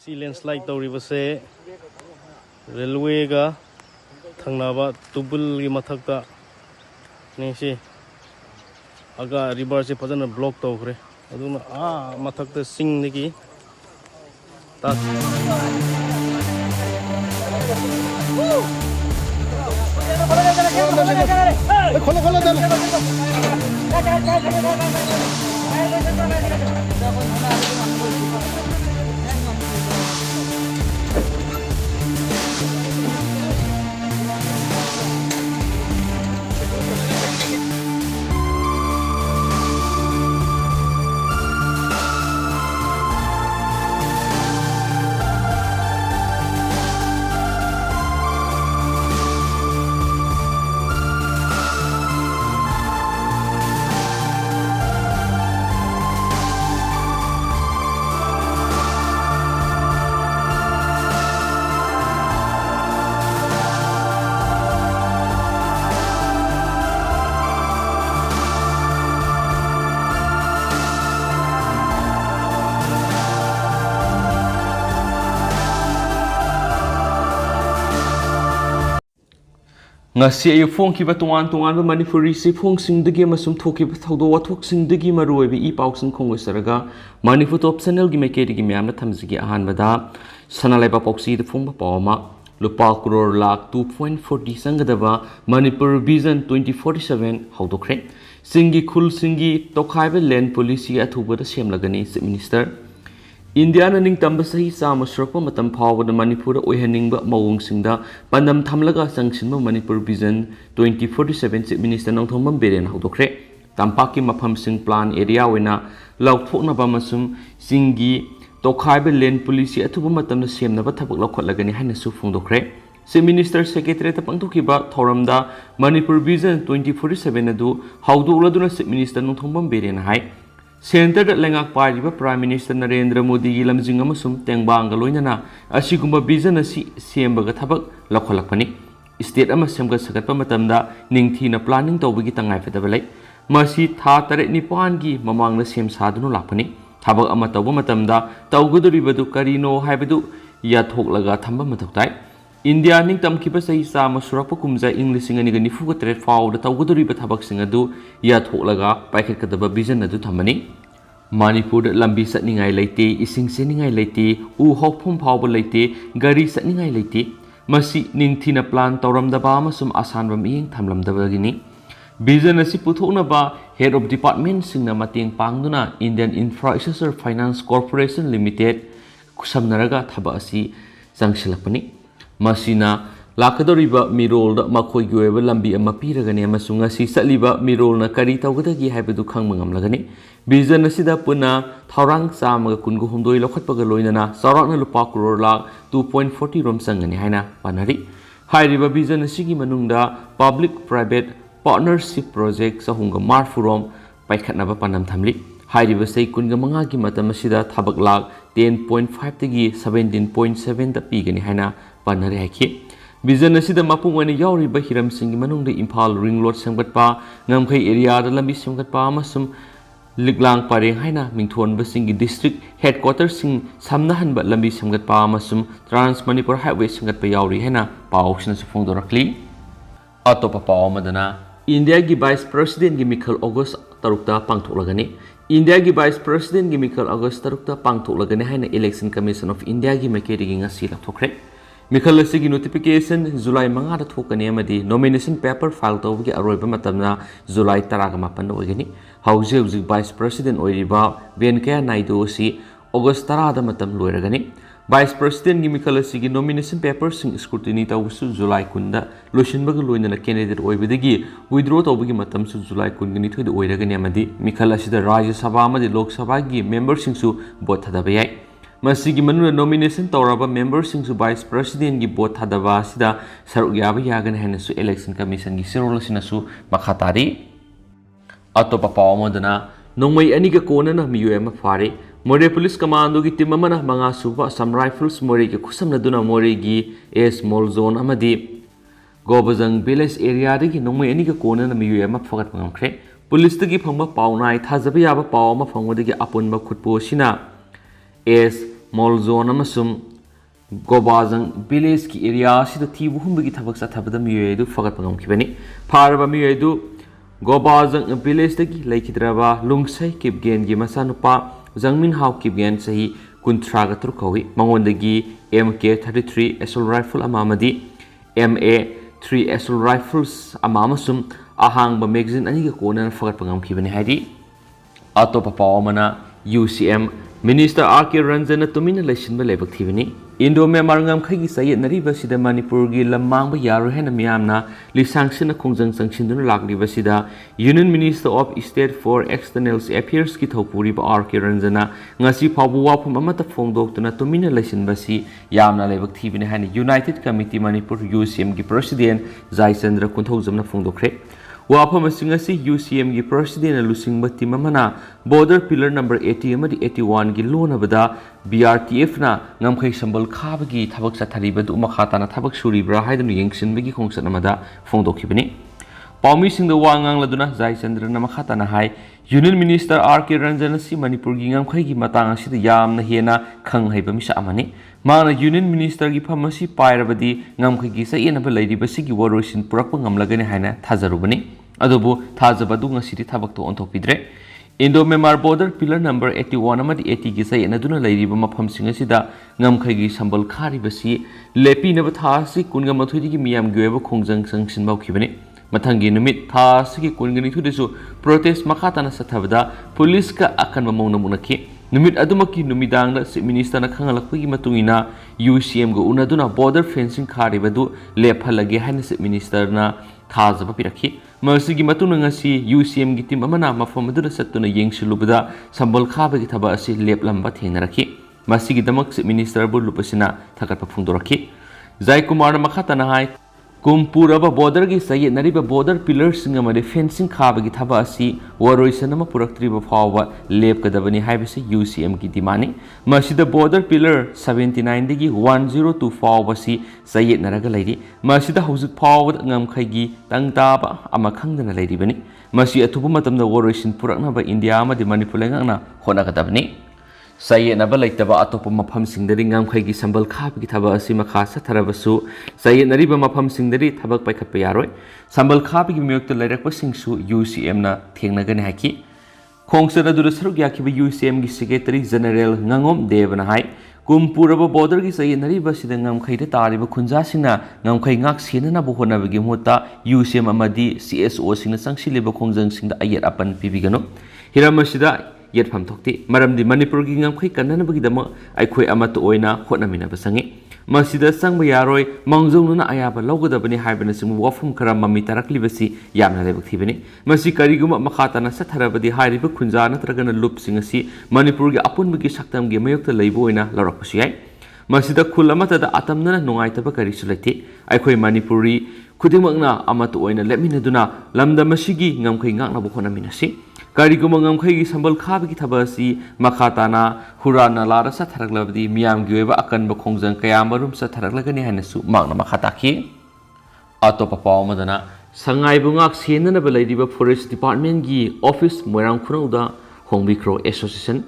सी landslide तौरीबसे railway का थंगनाबा तुबुल की मथकता नेसी आगा river से फजन block तौखरे अदुना मथकता सिंगदगी ngasi ayu phongkiba tongan manipuri si phongsingdagi amasum thokiba thawdo wathoksingdagi maruibi I pausing khongwesaraga manipur top channel gi mekedi gi myamna thamjigi ahanbada sanalaiba pauksi de phongba pawma lupa crore lakh 2.40 sangadaba manipur vision 2047 hawdokre singi khul singi tokhaiba land policy athuba da semlagani chief minister India na ning tamba sahi sama srokpa matam phawda Manipur oihaningba mawungsingda pandam thamlaga sangsinba Manipur Vision 2047 Chief Minister Nongthongmam Beren hawdokre tampaki mapham sing plan area oina lawthokna ba masum singi tokhaiba land policy athuba matam na semnaba thabak lawkhatlagani haina su phungdokre Chief Minister Secretary ta pangthukiba thoramda Manipur Vision 2047 adu hawdokladuna Chief Minister Nongthongmam Beren hai Center lengak pariba Prime Minister Narendra Modi gi lamjing amasum tengbanga loinana asigumba vision asi sembaga thabak lakholakpani state ama semga sagatpa matamda ningthina planning tawbigi tangai fedabalai masi tha tare nipan gi mamangna sem sadunu lakpani thabak ama tawba matamda tawguduribadu karino haibadu yathoklaga thamba mathoktai India ning tamkiba sahi sama surakpa kumja English ngani ga nifu ga tret fawda tawguduriba thabak singadu yathoklaga paikhatkadaba vision adu thamani Manipur lambi satningai leite ising seningai leite u hokphom phawba leite gari satningai leite masi ningthina plan tawramdaba amasum asanba miyeng thamlamdabagini vision asi puthokna ba head of department singna mateng pangduna Indian Infrastructure Finance Corporation Limited kusamnaraga thaba asi sangsilakpani Masina lakadoriba mirol da makhoi gyoeba lambi ama piragani amasung asi satliba mirol na kari tawgadagi haibadu khangmangamlagani vision asida puna thaurang chamaga kungu humdoi lokhatpaga loinana sarakna lupa crore lakh 2.40 rom sangani haina panari hairiba vision asigi manungda public private partnership project sahunga marfurom paikhatnaba panam thamli hairiba sei kunga manga gi matam asida thabak lakh 10.5 tagi 17.7 da pigani haina panari haiki vision asida mapung ani yauriba hiram singi manungda Imphal ring road semgatpa ngamkhai area da lambi semgatpa amasum liglang pareng haina mingthon basingi district headquarters sing samnahanba lambi semgatpa amasum trans manipur highway semgatpa yauri haina pawsina su phongdorakli atopa pawamadana India gi vice president gi Mikhal August tarukta pangthoklagani India gi vice president gi Mikhal August tarukta pangthoklagani haina election commission of India gi makeri gi ngasi lathokre Mikhal asigi notification July 5 da thokani amadi nomination paper file tawgi aroiba matamna July 18 oigani hauji vice president oiriba Venkaya Naidu si August 10 da matam loiragani vice president gi Mikhal asigi nomination paper sing scrutiny tawsu July 10 da loishinbaga loinana candidate oibidagi withdraw tawbagi matam su July 10 ni thoid oiragani amadi Mikhal asida Rajya Sabha amadi Lok Sabha gi members sing su vote thadabayai Masigi manuna nomination tawraba members sing su vice president gi vote thadaba sida saruk yaba yagan haina su election commission gi sirol sina su makhatari atopa pawamodana nongmai aniga konana miyuema fare More police commando gi team amana manga suba Assam Rifles more gi khusamna duna more gi a small zone amadi Gobajang village area gi nongmai aniga konana miyuema fagat ngamkhre police gi phangba pawnai thajaba yaba pawma phangwadi gi apunba khutpo sina S Molzon amasum Gobazang village ki area sida thibu humbagi thabak sathabada miyoy du fagat pangam khibani pharba miyoy du Gobazang village dagi laikhidraba lungsai kipgen gi masanupa Jangmin Hau kipgen sahi kuntra ga turkawi mangondagi MK33 assault rifle amamadi MA 3 assault rifles amamasum ahang ba magazine ani ga kona fagat pangam khibani haidi atopa pawamana UCM Minister R.K. Ranjana tumina lesin ba lebak thibani Indo Myanmar ngam khagi sayet nari basida Manipur gi lamang ba yaru hena miyamna lisangsin na khongjang sangsin dun lakli basida Union Minister of State for External Affairs ki thopuri ba R.K. Ranjana ngasi phabu wafum amata phongdok tuna tumina lesin basi yamna lebak thibani hani United Committee Manipur UCM gi President Jai Chandra Kunthojamna phongdokre Wafam Singasi UCM gi President Lusing Bati Mamana Border Pillar number 80 amadi 81 gi lona bada BRTF na ngamkhai sambal khabagi thabak sathari badu makhata na thabak suri bra haidam yengsin bagi khongsan amada phongdokhibani Paumi sing the wangang laduna Jai Chandra na makhata na hai Union Minister R.K. Ranjana si Manipur gi ngamkhai gi matang asida yamna hena khang haiba misa amani Mana Union Minister gi phamasi pairabadi ngamkhai gi sa yenaba laidi basi gi waroisin purakpa ngamlagani haina thazarubani adobu thazabadu ngasiri thabak to onthokpidre Indo Myanmar Border Pillar number 81 amadi 80 gi sa yenaduna lairiba mafam sing asida ngamkhai gi sambal khari basi lepi naba thasi kunga mathudi gi miyam gi weba khongjang sangsin baukhibani Mathangi numit thasi gi kungani thudesu protest makhata na sathabada police ka akan mamona munaki Numit adumaki numidang na si minister na khangalakpagi matungina UCM go unaduna border fencing khari badu lephalage haina si minister na thazaba pirakhi masigi matuna ngasi UCM gi team amana mafam aduna satuna yengsilubada sambal khaba gi thaba asi leplamba thengnarakhi masigi damak si minister bu lupasina thakatpa phungdorakhi Jai Kumar na makhata na hai Kumpuraba border gi sayi nariba border pillars singa made fencing khaba gi thaba asi waroisana ma puraktriba phawa lep kadabani haibase UCM gi dimani masida border pillar 79 digi 102 phawa si sayi naraga lairi masida haujuk phawa ngamkhai gi tangtaba ama khangdana lairi bani masi athubu matamda waroisin purakna ba India ma di Manipur lengna hona kadabani Saye na balay taba atopo mapam singdari ngam khay gi sambal khab gi thaba asi makha sa tharabasu saye nari ba mapam singdari thabak pai khat yaroi sambal khab gi miyok to lairak pa singsu UCM na thengna gani haki khongsara dur saruk ya ki UCM gi secretary general ngangom devana hai kumpuraba border gi saye nari ba sida ngam khay da tari ba khunja sina ngam khay ngak sina na bo hona gi muta UCM amadi CSO sina sangsi leba khongjang singda ayat apan pibigano hiramasida yet pham thokti maramdi Manipur gi ngamkhai kanna bagi dama aikhoi amato oina khotnamina basangi masida sangba yaroi mangjongna ayaba logodabani haibana simu wafum karam mami tarakli basi yamna lebak thibani masi kariguma makhata na satharabadi hairiba khunja natragana lup singasi Manipur gi apun bagi saktam gi mayokta leibo oina larak pasiyai masida khulamata da atamna nungaitaba kari sulaiti aikhoi Manipuri khudimangna amato oina leminaduna lamda masigi ngamkhai ngakna bo khonamina si Kariguma ngamkhai gi sambal khab gi thabasi makhatana hurana lara sa tharaklabdi miyam gi weba akan ba khongjang kaya marum sa tharaklagani hanasu magna makhataki atopa pawmadana sangai bungak senana ba laidiba forest department gi office moirang khunauda hongbikro association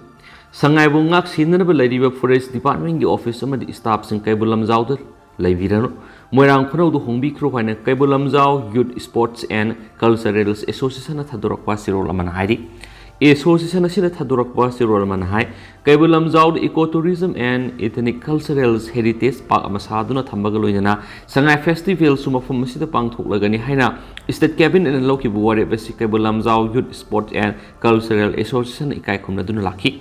sangai bungak senana ba laidiba forest department gi office amadi staff sing kaibulam zawda laibirano Moirang khunaudu hongbikro haina kaibulamjau youth sports and cultural association thadorakpa sirol amana hairi association asina thadorakpa sirol amana hai kaibulamjau ecotourism and ethnic cultural heritage park amasaduna thambaga loinana sangai festival sumafam asida pangthoklagani haina state cabinet and loki buware basi kaibulamjau youth sports and cultural association ikai khumna duna lakhi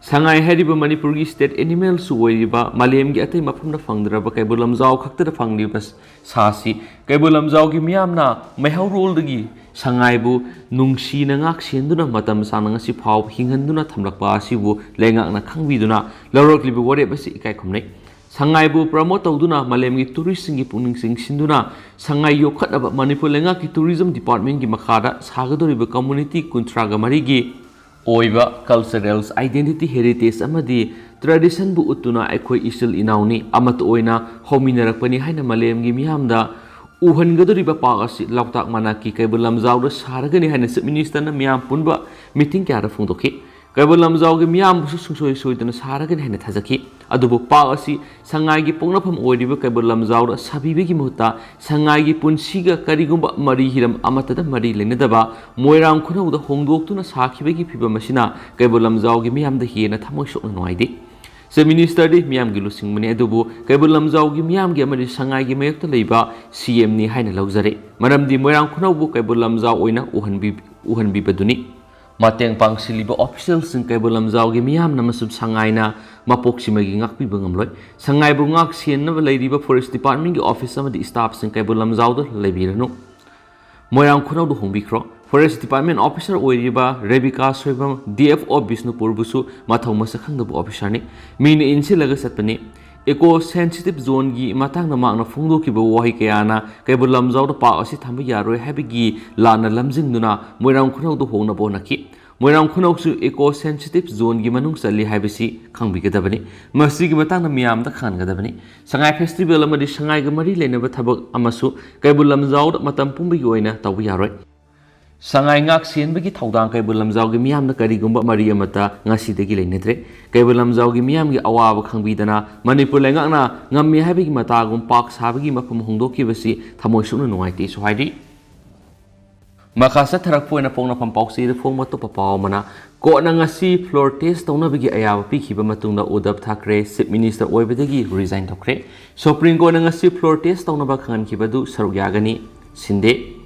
Sangai heriba Manipur gi state animal su oiriba malem gi atai mafamna fangdraba kaibulamjau khakta da fangliba sasi kaibulamjau gi miyamna maihau rol dagi sangai bu nungsi na ngak senduna matam sanang si phau hinghanduna thamlakpa asibu lengak na khangbiduna lawraklibi wore basi ikai khumnai sangai bu promote tawduna malem gi tourist singi puning sing sinduna sangai yokhataba Manipur lengak ki tourism department gi makhada sagadoriba community kuntraga mari gi Oiba cultural identity heritage amadi tradition bu utuna aikhoi isil inauni amat oina hominarakpani haina malem gi miyamda uhangadoriba pagasi lautak manaki kaibulamjau da saragani haina minister na miyam punba meeting kya ra phungdokhi Kaibul Lamjau gi miyam busu sungsoi soidana saragan hena thajaki adubu pa asi sangai gi pongnafam oiriba Kaibul Lamjau da sabibe gi muta sangai gi punsiga karigumba mari hiram amatada mari lenadaba moirang khunau da hongdoktuna sakhibe gi phiba masina Kaibul Lamjau gi miyam da hena thamoi sokna noaidi se minister di miyam gi lusing mani adubu Kaibul Lamjau gi miyam gi amari sangai gi mayakta leiba CM ni haina laujare maramdi moirang khunau bu Kaibul Lamjau oina uhanbi baduni mateng pangsiliba official sing Kaibul Lamjau gi miyam namasum sangaina mapok simagi ngakpi bangamloi sangai bu ngak sien na leidiba forest department gi office amadi staff sing Kaibul Lamjau do leibiranu moirang khunau do hongbikro forest department officer oiriba Rebecca Soibam DFO Bisnupur busu mathau masakhang do officer ni mini insilaga satpani eco sensitive zone gi matang na makna phungdo ki bo wahi kayana Kaibul Lamjau da pa asi thambi yaroi habigi lana lamjing duna moirang khunau do hongna bo nakhi moirang khunau su eco sensitive zone gi manung sali habisi khangbi gadabani masi gi matang na miyam da khan gadabani sangai festival amadi sangai ga mari lenaba thabak amasu Kaibul Lamjau da matam pumbi gi oina tawbi yaroi sangai ngak sienbagi thaudang Kaibul Lamjau gi miyam na karigumba mari amata ngasi degi leinadre Kaibul Lamjau gi miyam gi awaba khangbidana Manipur lengakna ngammi habigi matagum pak sabagi mafam hongdoki basi thamoi sukna nuaiti so haidi makasa tharak poina pongna pampausi de phong mato papaw mana ko na ngasi floor test tawna bigi ayaba pikhiba matungda Uddhav Thackeray chief minister oibadagi resign thokre Supreme Court na ngasi floor test tawna ba khangan khibadu saruk yagani sinde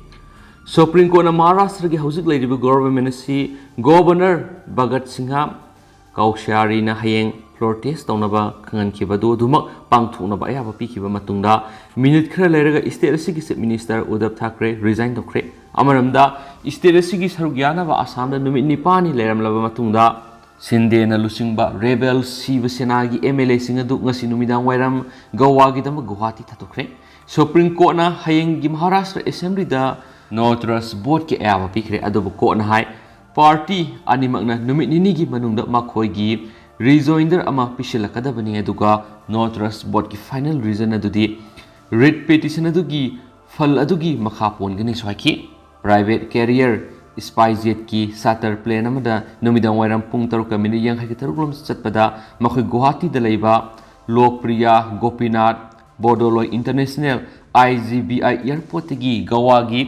Supreme Court na Maharashtra gi hauzik leiriba government si Governor Bhagat Singha Kaushari na hayeng floor test tawna ba khangan khibadu dumak pangthuna ba ayaba pikhiba matungda minute khara leiraga state asigi chief minister Uddhav Thackeray resign thokre amaramda state asigi saruk yana ba Assam da numit nipani leiramlaba matungda sinde na lusingba rebel Shiva Sena gi MLA singadu ngasi numidang wairam Goa gi dama Guwahati thatokre Supreme Court na hayeng gi Maharashtra Assembly da no trust board ki ayaba pikre adobu ko na hai party animakna numit nini gi manungda makhoi gi rejoinder ama pisilakadabani aduga no trust board ki final reason adudi writ petition adugi fal adugi makhapon gani swaki private carrier SpiceJet ki charter plane amada numidang wairam pung taru kamini yang hai taru rom chatpada makhoi Guwahati da leiba Lokpriya Gopinath Bodoloi International IGBI airport gi Goa gi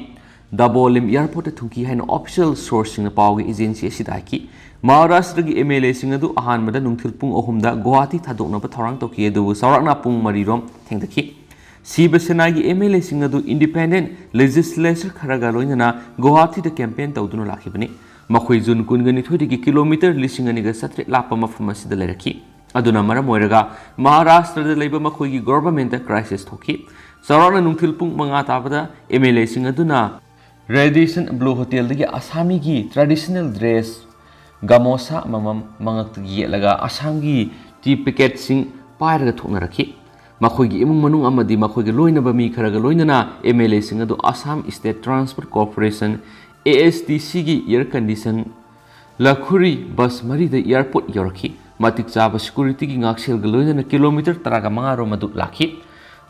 Dabolim airport thungki haina official source sing pau gi agency sidaki Maharashtra gi MLA sing adu ahan mada nungthil pung ohum da Guwahati thadokna ba thorang toki adu sarakna pung marirom thengdaki Shiva Sena gi MLA sing adu independent legislature kharaga loinana Guwahati da campaign tawduna lakhibani makhoi jun kungani thoidigi kilometer lisingani ga satre lapa mafam asida leraki aduna maram moiraga Maharashtra da leiba makhoi gi government da crisis thoki sarakna nungthil pung manga tabada MLA sing aduna Radisson Blue Hotel dagi Assami gi traditional dress gamosa mamam mangak gi laga Assam gi tea packet sing pairaga thokna rakhi makhoi gi imung manung amadi makhoi gi loina ba mi kharaga loinana MLA sing adu Assam State Transport Corporation ASTC gi air condition Lakhuri bus mari da airport yoraki matik chaba security gi ngaksel ga loinana kilometer taraga mangaro madu lakhi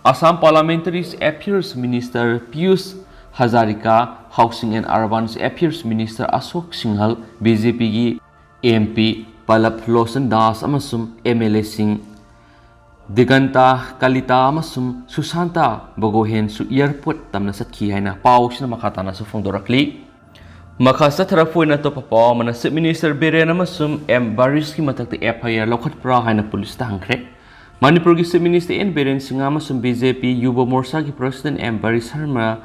Assam Parliamentary Affairs Minister Piyush Hazarika Housing and Urban Affairs Minister Ashok Singhal BJP gi MP Palab Losan Das amasum MLA Singh Diganta Kalita amasum Susanta Bogohen su airport tamna sakhi haina pausna makhatana su phongdorakli makhasa tharafoina to papa mana chief minister Beren amasum M Baris ki matakta FIR lokhat pra haina police ta hangkre Manipur ki chief minister N Beren Singh amasum BJP Yuva Morcha ki president M Baris Sharma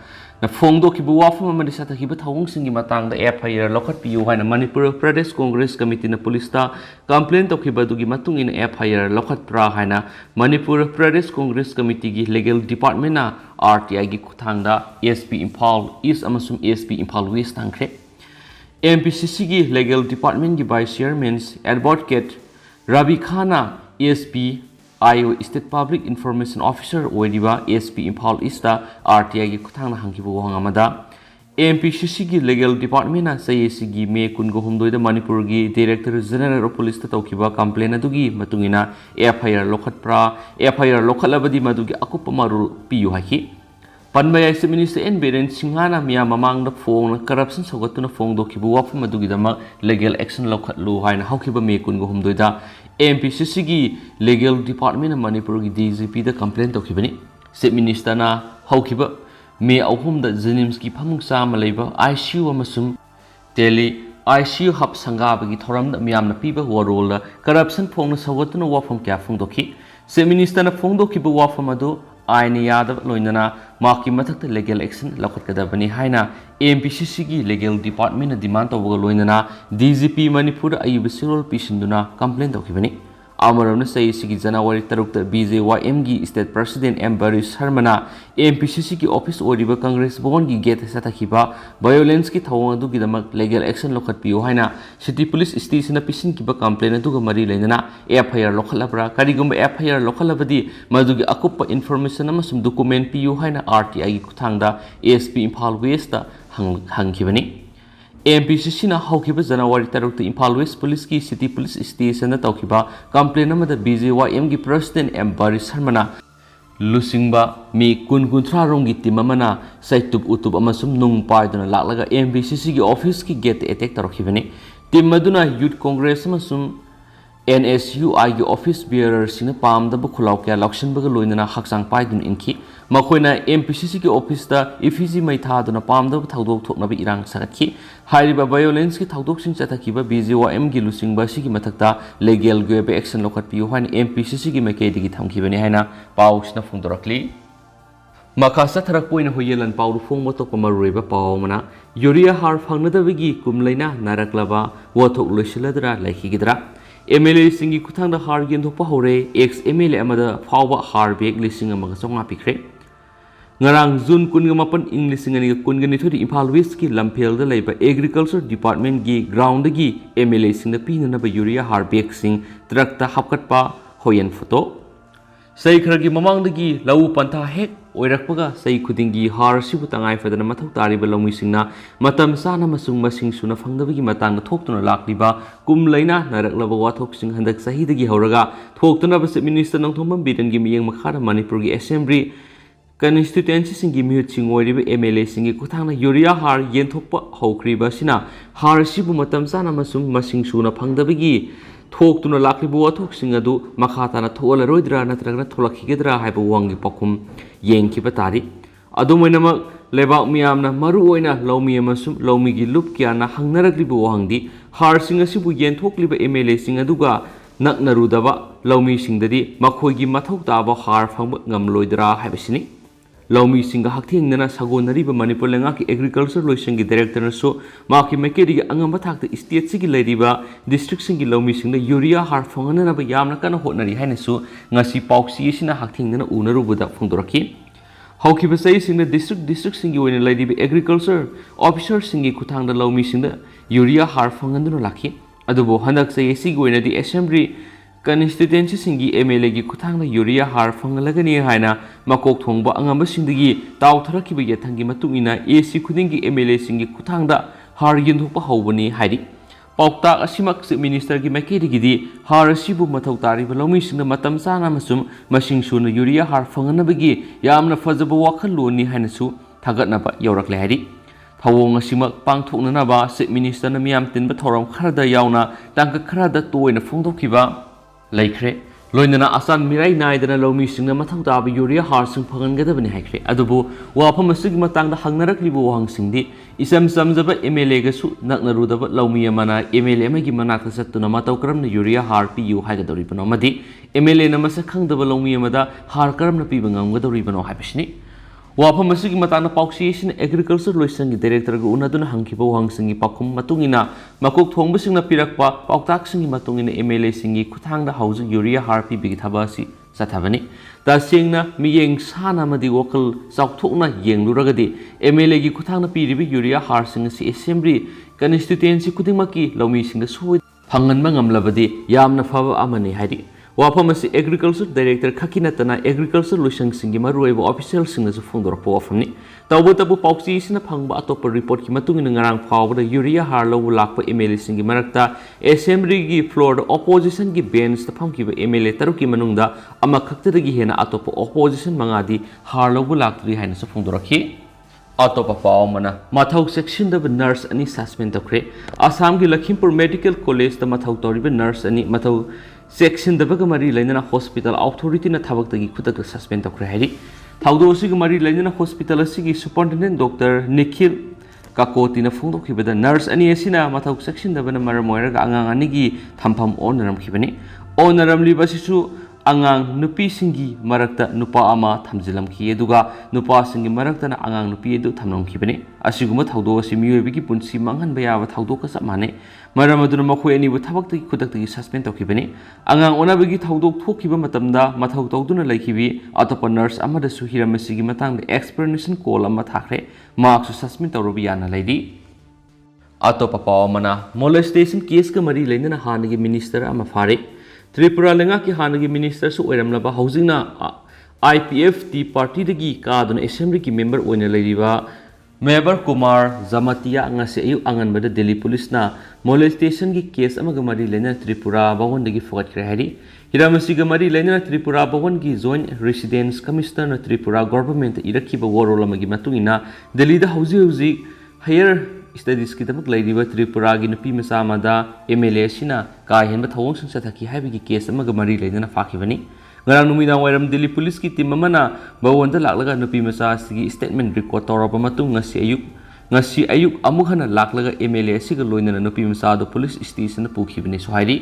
na phongdo ki buwafam amadi sata ki bathawung singi matang da FIR lokhat piu haina Manipur Pradesh Congress Committee na police ta complaint to ki badugi matung in FIR lokhat pra haina Manipur Pradesh Congress Committee gi legal department na RTI gi kuthang da ASP Imphal East amasum ASP Imphal West tangkre MPCC gi legal department gi vice chairman advocate Rabi Khana ASP IO State Public Information Officer oiriba ASP Imphal East RTI gi kuthang hangkibu hangamada MPCC gi legal department na CAC gi me kungo humdoi da Manipur gi Director General of Police ta tawkiba complaint adugi matungina FIR lokhat pra FIR lokhalabadi madugi akupa maru piu haki Panbayai Chief Minister N. Biren Singhana Mia Mamang the phone corruption Sogatuna phone dokibu wafum Madugidama legal action lokatlu haina haukiba mekun go humdoida MPCC legal department Manipur DGP the complaint okibani Chief Minister na haukiba me ahum the Zenimski Pamungsa Maleba ICU amasum Delhi ICU hub sangabagi thoram the miam na piba warola corruption phone Sogatuna wafum kya phone doki Chief Minister na phone dokibu wafamadu Aini Yadav Loinana, Maki Matak legal action, Lokadabani Haina, MPCC legal department demand of Loinana, DGP Manipur Ayubisirol Pishinduna, complaint of Kibani. Amaram say Sigi January Tarukta BJYMG State President M. Baris Hermana, MPCC office or River Congress Bongi get Satakiba, violence ki Tawadu Gidamak legal action lokat Piohina, City Police Station a Pishin Kiba complaint to Mari Lenana, Airfire Localabra, Karigum Airfire Localabadi, Madugi Akupa information amasum document Piohina RTI Kutanga, ASP Impal Westa, Hankibani. MPCC na haukiba January Tarukta Impal West Police ki City Police Station na taukiba complaint namada BJYM ki President M. Baris Hermana Lusingba mi kuntra rongi timamana saitub utub amasum nung paiduna laklaga MPCC ki office ki gate attack tarokibani timaduna Youth Congress amasum NSUI ki office bearer sina pamdaba khulaw kya lakshan baga loinana haksang paidun inki makoina MPCC ki office ta effigy mai thaduna pamdaba thaudok thoknabi irang sagatki hairiba violence ki thaudok sing chatakiba BJYM gi lusingba sigi mathakta legal gobe action lokat piu hain MPCC gi maikei digi thamkibani haina pausna phungdorakli makasa tharakpoina hoyelan pawru phongmo tokma roiba pawmana urea har phangnadabigi kumlaina naraklaba wathok loisiladra laikhigidra MLA Singi Kutanga Hargin Hopahore, ex MLA Amada, Fawa Harbek, listing a Magasonga Picre. Narang Zun Kungamapan English in a Kunganito Impal Whisky, Lampel the Labor Agriculture Department Gi, Ground the Gi, MLA Sing the Pin of Urea Harbek Sing, Trakta Hapkatpa, Hoyan Photo. Say Kragi Mamang the Gi, Lau Panta Hek, Oirakpaga, say Kudingi, Har Sibutangai for the Matari Belomisina, Matam Sana Masung Masing Suna Fangavigi Matanga talk to Lakliba, Kum Laina, Naraklava Watoxing Handak Sahidagi Horaga, talk to Navas Minister Nontoman Bit and Gimme Makara Manipuri Assembly, Constituency Sing Gimu Chingori, MLA Singi Kutana, Uria Har, Yentopa, Hokriba Sina, Har Sibu Matam Sana Masung Masing Suna Pangavigi. Talk to no lucky boat, singadu, Makatana tola roidra, Natrana Tolakigedra, Hyperwangi Pokum, Yankee Patari. Aduminama, Leba Miamna, Maruina, Lomi Masum, Lomigi Lupkiana, Hangnaragli Buangdi, Har Singasibu Yen Tokliba MLA Singaduga, Naknarudava, Lomi Singdadi, Makogi Matokdaba, Har Famgamloidra, Habisini. Lomi Singa Haking Nana Sagonariba Manipur Langaki Agriculture Loishangi Director so Maki Makeri Angamatak the State Sigi Ladiba District Singi Lomi Sing the Urea Har Fongana Yamna Kana Hotnari Hanesu Nasi Pauxi Sina Haking Nana Unaru Budak Fundoraki. How keep a say in the district Singi in Lady Agriculture Officer Singi Kutang the Lomi Sing the Urea Har Fongana Laki Adubo Handak say Sigo in the Assembly Constituency Singi MLA gi Kutanga Urea Har Fangalagani Haina, Makok Tongba Angamba Sindigi, Tau Taraki Yatangi Matungina, AC Kudingi MLA Singi Kutanga, Har Yintupa Hobani Heidi. Paukta Asimak Minister gi Makedi, Har Sibu Matautari, Velomis in the Matam Sana Masum, Mashing Suna Urea Har Fanganabagi, Yamna Fazaba Wakaluni Hanasu, Tagatnapa Yorak Heidi. Hawong Asimak Pang Tunanaba, Sit Minister Namiam Tin Batoram Karada Yauna, Tanka Karada to in a Fondokiva. Laikre, Loinana Asan Mirai Naidana Lomi Sing the Matauda Urea Harsing Pangada Hacre, Adubu, Wapam Sigma Tang the Hangarakli Wang Singdi, Isam Samzaba Emelegasu, Naknaruda, Lomi Mana, Emele Magimanaka Satuna Matokram, the Urea Harpi, you had the ribonomadi, Emele Namasakang the Lomi Mada, Harkaram the Pibangam with the ribono Habishni. Wapam Sigma Tana Pauxiation, Agriculture Loisang Director Unadun Hankipo Wang Singi Pakum Matungina, Makok Tombasing the Pirakpa, Pautaxing Matungin MLA Singi Kutang the House Urea Harpi Big Tabasi, Satavani. Thus Singna, Miyang Sana Madi Wokal, Sautuna, Yang Luragadi, MLA Kutanga Piribi Urea Harsing Assembly, Constituency Kutimaki, Lomising the Sui, Pangan Mangam Labadi, Yamna Fava Amani Hadi. Wafam asi Agriculture Director khakina tana Agriculture Lusang singi maruiba official singna su phongdor po wafamni tawbo tabu pauchi sina phangba atop report ki matungin ngarang phawba urea harlo lakpa MLA singi marakta assembly gi floor opposition gi bench ta phamki MLA taruki manungda ama khaktadagi hena atop opposition mangadi harlo laktri haina su phongdorakhi atop paumana mathau section da nurse ani suspend tokre Assam gi Lakhimpur Medical College da mathau toriba nurse ani mathau section da bagamari lainana hospital authority na thabak tagi khutak suspend tokre hari thaudo sigi mari lainana hospital asigi superintendent Dr. Nikhil Kakoti na phongdok khibada nurse ani asina mathau section da bana maramoira angang ani gi thampham onaram khibani onaram libasisu angang nupi singi marakta nupa ama thamjilam khi eduga nupa singi marakta na angang nupi edu thamnom khibani asiguma thaudo asi miyobi gi punsi manghan baya wa thaudo ka samane maramaduna makhoi ani bu thabak tagi khudak tagi suspend tokibani angang onabagi thaudo thokhiba matamda mathau tawduna laikhibi atopa nurse amada su hiramasi gi matang explanation call ama thakre mark su suspend tawrobi yana laidi atopa pawmana molestation case ka mari leinana hanagi minister ama fare Tripura lenga ki hanagi minister su oiramlaba housingna IPF Tea Party dagi kaduna assembly ki member oina leiriba Member Kumar Zamatia ngase ayu anganbada Delhi police na molestation ki case amaga mari lena Tripura bawon dagi fokat kre hari hiramasi ga mari lena Tripura bawon ki joint residence commissioner na Tripura government irakhiba warol amagi matungina Delhi da hauzi higher studies ki tamak lairiba Tripura gi nupi masa amada MLA sina ka henba thawong sing sathaki haibigi case amaga mari lena fakhibani ngarang numida wairam Delhi police ki team amana bawonda laklaga nupi masa sigi statement record toraba matung ngasi ayuk amukhana laklaga MLA siga loinana nupi masa do police station pukhibani so hairi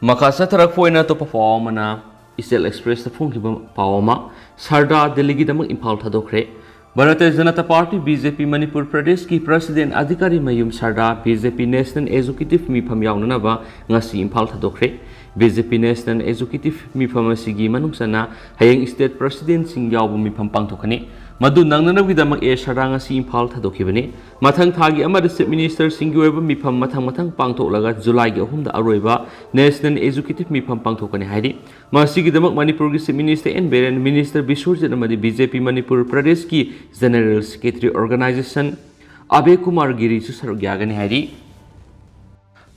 makasa tarak foina to performana Isel Express ta phongkiba pawama sarda Delhi gi tamak imphal thadokre Bharatiya Janata Party BJP Manipur Pradesh ki President Adhikari Mayum Sarda BJP National Executive Mifam yaunanaba ngasi imphal thadokre BJP National Executive Mifam asigi manungsana hayeng State President sing yawbu mifam pangthokani madu nangnanabgidamak Sarda ngasi imphal thadokibani mathang thagi amada Chief Minister sing yoiba mifam mathang pangthoklaga July gi 3 da aroiba National Executive Mifam pangthokani hairi masigidamak Manipur gi Chief Minister and Beren Minister Biswajit amadi BJP Manipur Pradesh ki General Secretary Organization Abe Kumar Giri su sarugyagani hairi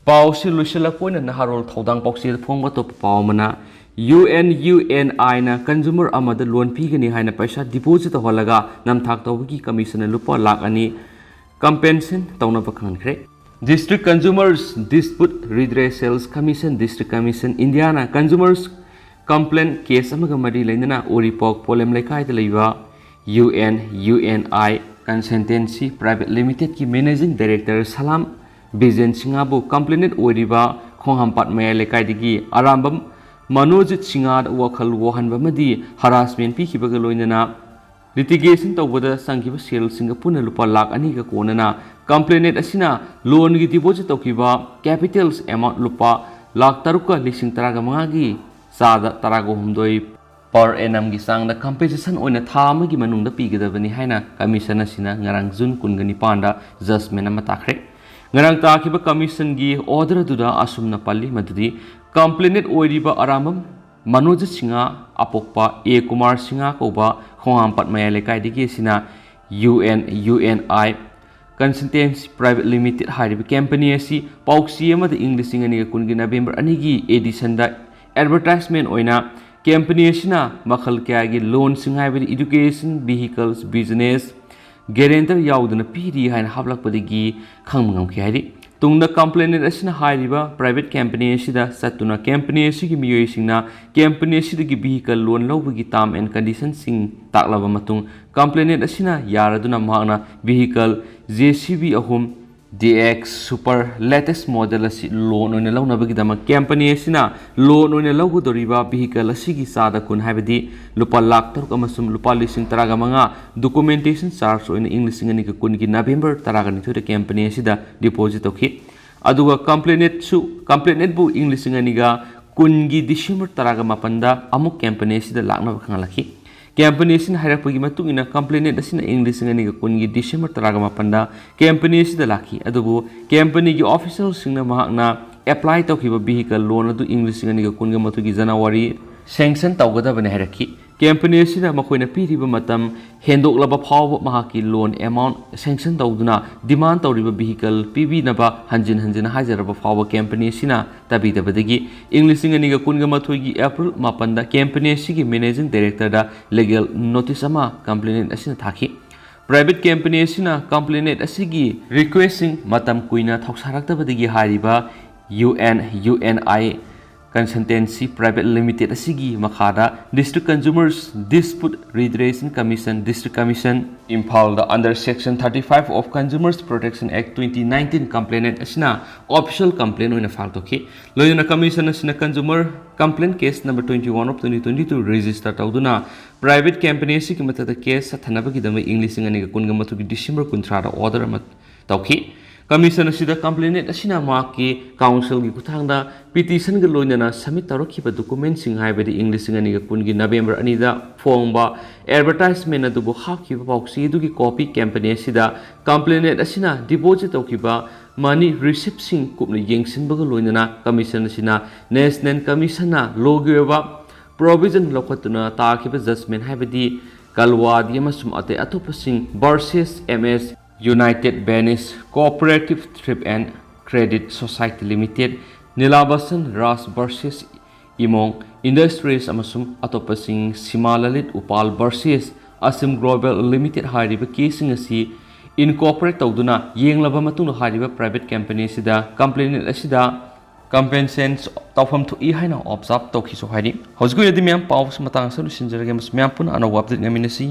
Pausi Lushalapoina Naharol Thodang Pausi Phongba to Paumana UNI na consumer amada loan pigani haina paisa deposit holaga namthak tawgi commission lupa lakh ani compensation tawna pakhankhre District Consumers Dispute Redressals Commission District Commission Indiana Consumers Complaint Case amaga mari lainana Oripok Polem Laikai da leiba UNI Consultancy Private Limited ki Managing Director Salam Bizen Singabu complainant oriba khonghampat maya lekai digi arambam Manojit Singad wakal wahan bamadi harassment pi khibaga loinana litigation tawbada sangkiba sel singapuna lupa lakh ani ga konana complainant asina loan gi deposit tawkiba capitals amount lupa lakh taruka lising taraga mangagi sada tarago humdoi per annum gi sangda compensation oina thama gi manungda pigadabani haina commission asina ngarang June 19 da judgment ama takhre ngarang takiba commission gi order duda asumna palli madudi complainant oiriba aramam Manoj Singa apokpa A Kumar Singa koba khonghampat maya lekai digi sina UNI Consultancy Private Limited hariba company asi pauksi amada English ingani kungi November anigi edition da advertisement oina company asina makhal kya gi loan singai bi education vehicles business guarantor yauduna piri hain hablakpadigi khangmangam khari tungda complainant asina hairiba private company asida satuna company asigi miyoi singna company asidagi vehicle loan lawbagi term and conditions sing taklaba matung complainant asina yaraduna mahna vehicle JCB ahum DX super latest model asi loan oina lawnabagi dama company asina loan oina lawgodoriba vehicle asigi sada kun habidi lupa lakh taruk amasum lupa lising taraga manga documentation charge oina English ngani ka kun gi November taraga ni thode company asida deposit okhi aduga complainant bu English ngani ga kun gi December taraga mapanda amuk company asida lakna khangalaki company sin hairapagi matung ina complainant asina English ngani ga kun gi December taraga mapanda company asida laki adubu company gi official singna mahakna apply tawkiba vehicle loan adu English ngani ga kunga matugi January sanction tawgadabane harakhi company asina makoina piriba matam hendoklaba phawba mahaki loan amount sanction tawduna demand tawriba vehicle PB naba hanjin hanjin hajaraba phawba company asina tabidabadagi English ngani ga kunga matugi April 8 da company asigi managing director da legal notice ama complaint asina thaki private company asina complaint asigi requesting matam kuina thausaraktabadagi hariba UNI Consultancy Private Limited asigi makhada District Consumers Dispute Redressal Commission District Commission Impal under Section 35 of Consumers Protection Act 2019 complainant asina official complaint oina file toki loina commission asina consumer complaint case number 21 of 2022 register tawduna private company asigi matata case sathanabagi dama English ngani ga kunga matugi December 13 da order amat tawki Commission asida complainant asina maki council gi kuthangda petition ga loinana submit tawrakhiba document sing haibadi English ngani ga kungi November ani da phongba advertisement adu bo hakhiba boxi du gi copy company asida complainant asina deposit tawkiba money receipt sing kupna yengsin ba ga loinana commission asina national commission na logiba provision lokhatuna takhiba judgment haibadi kalwadi amasum ate atopasing versus MS United Venice Cooperative Trip and Credit Society Limited Nilabasan Ras versus Imong Industries amasum atopasing Simalalit Upal versus Asim Global Limited hariba casing asi incorporate tawduna yenglaba matuna hariba private company sida complainant asida compensations tawfam thu I haina observe tawkhiso hari hosgu yadi myam paws matang solution jarage mas myam pun ana update ngaminasi